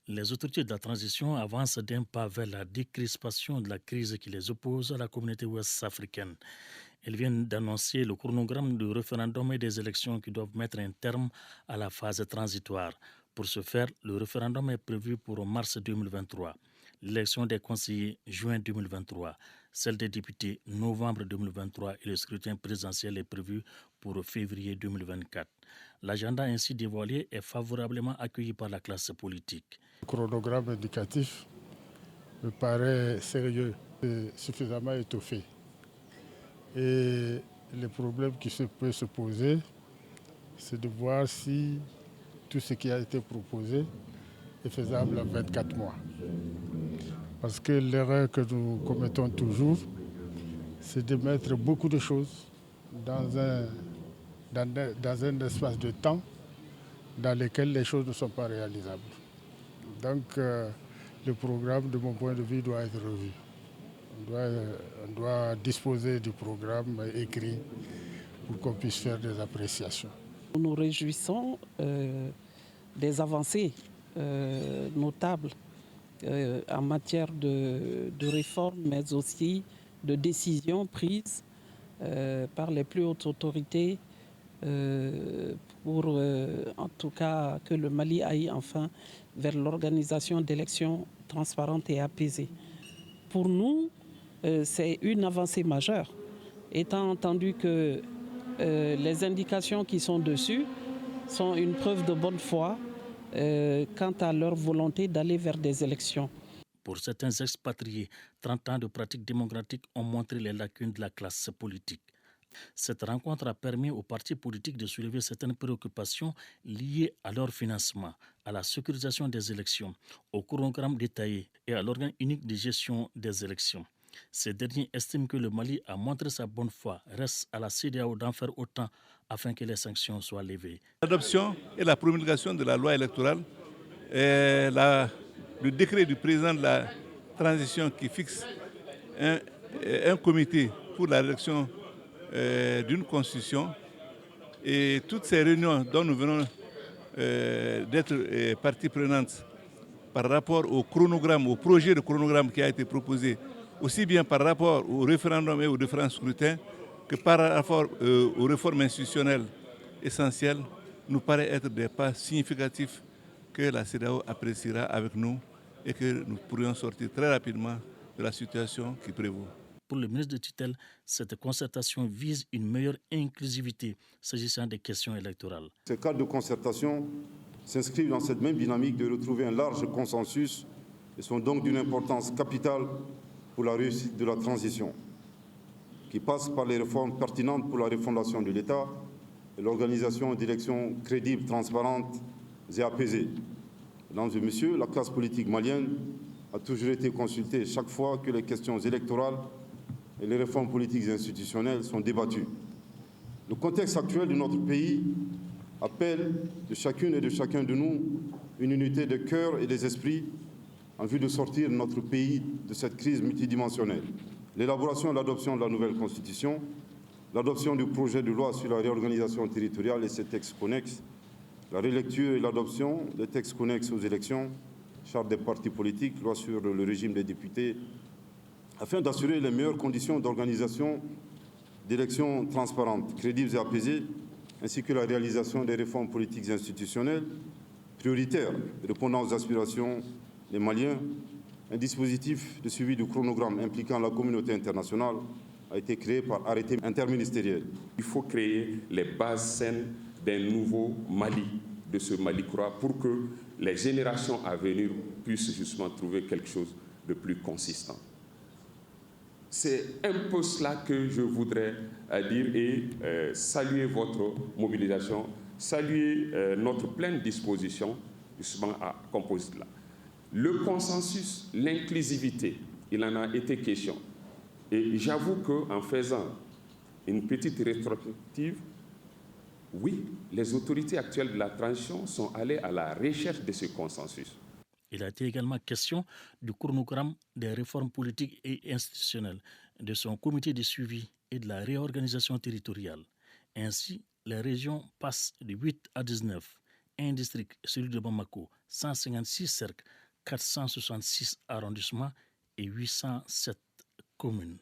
Les autorités de la transition avancent d'un pas vers la décrispation de la crise qui les oppose à la communauté ouest-africaine. Elles viennent d'annoncer le chronogramme du référendum et des élections qui doivent mettre un terme à la phase transitoire. Pour ce faire, le référendum est prévu pour mars 2023, l'élection des conseillers juin 2023, celle des députés novembre 2023 et le scrutin présidentiel est prévu pour février 2024. L'agenda ainsi dévoilé est favorablement accueilli par la classe politique. Le chronogramme indicatif me paraît sérieux et suffisamment étoffé. Et le problème qui peut se poser, c'est de voir si tout ce qui a été proposé est faisable en 24 mois. Parce que l'erreur que nous commettons toujours, c'est de mettre beaucoup de choses dans un espace de temps dans lequel les choses ne sont pas réalisables. Donc le programme, de mon point de vue, doit être revu. On doit disposer du programme écrit pour qu'on puisse faire des appréciations. Nous nous réjouissons des avancées notables en matière de réforme, mais aussi de décisions prises par les plus hautes autorités pour en tout cas que le Mali aille enfin vers l'organisation d'élections transparentes et apaisées. Pour nous, c'est une avancée majeure, étant entendu que les indications qui sont dessus sont une preuve de bonne foi quant à leur volonté d'aller vers des élections. Pour certains expatriés, 30 ans de pratiques démocratiques ont montré les lacunes de la classe politique. Cette rencontre a permis aux partis politiques de soulever certaines préoccupations liées à leur financement, à la sécurisation des élections, au chronogramme détaillé et à l'organe unique de gestion des élections. Ces derniers estiment que le Mali a montré sa bonne foi. Reste à la CEDEAO d'en faire autant afin que les sanctions soient levées. L'adoption et la promulgation de la loi électorale, le décret du président de la transition qui fixe un comité pour la rédaction d'une constitution et toutes ces réunions dont nous venons d'être partie prenante par rapport au chronogramme, au projet de chronogramme qui a été proposé, aussi bien par rapport au référendum et aux différents scrutins que par rapport aux réformes institutionnelles essentielles, nous paraît être des pas significatifs que la CEDEAO appréciera avec nous et que nous pourrions sortir très rapidement de la situation qui prévaut. Pour le ministre de tutelle, cette concertation vise une meilleure inclusivité s'agissant des questions électorales. Ces cadres de concertation s'inscrivent dans cette même dynamique de retrouver un large consensus et sont donc d'une importance capitale pour la réussite de la transition, qui passe par les réformes pertinentes pour la refondation de l'État et l'organisation d'élections crédibles, transparentes et apaisées. Mesdames et messieurs, la classe politique malienne a toujours été consultée chaque fois que les questions électorales et les réformes politiques et institutionnelles sont débattues. Le contexte actuel de notre pays appelle de chacune et de chacun de nous une unité de cœur et des esprits en vue de sortir notre pays de cette crise multidimensionnelle. L'élaboration et l'adoption de la nouvelle Constitution, l'adoption du projet de loi sur la réorganisation territoriale et ses textes connexes, la relecture et l'adoption des textes connexes aux élections, charte des partis politiques, loi sur le régime des députés, afin d'assurer les meilleures conditions d'organisation d'élections transparentes, crédibles et apaisées, ainsi que la réalisation des réformes politiques et institutionnelles prioritaires répondant aux aspirations des Maliens. Un dispositif de suivi du chronogramme impliquant la communauté internationale a été créé par arrêté interministériel. Il faut créer les bases saines d'un nouveau Mali, de ce Mali croix, pour que les générations à venir puissent justement trouver quelque chose de plus consistant. C'est un peu cela que je voudrais dire et saluer votre mobilisation, saluer notre pleine disposition justement à composer cela. Le consensus, l'inclusivité, il en a été question. Et j'avoue qu'en faisant une petite rétrospective, oui, les autorités actuelles de la transition sont allées à la recherche de ce consensus. Il a été également question du chronogramme des réformes politiques et institutionnelles, de son comité de suivi et de la réorganisation territoriale. Ainsi, les régions passent de 8 à 19 1 district, celui de Bamako, 156 cercles, 466 arrondissements et 807 communes.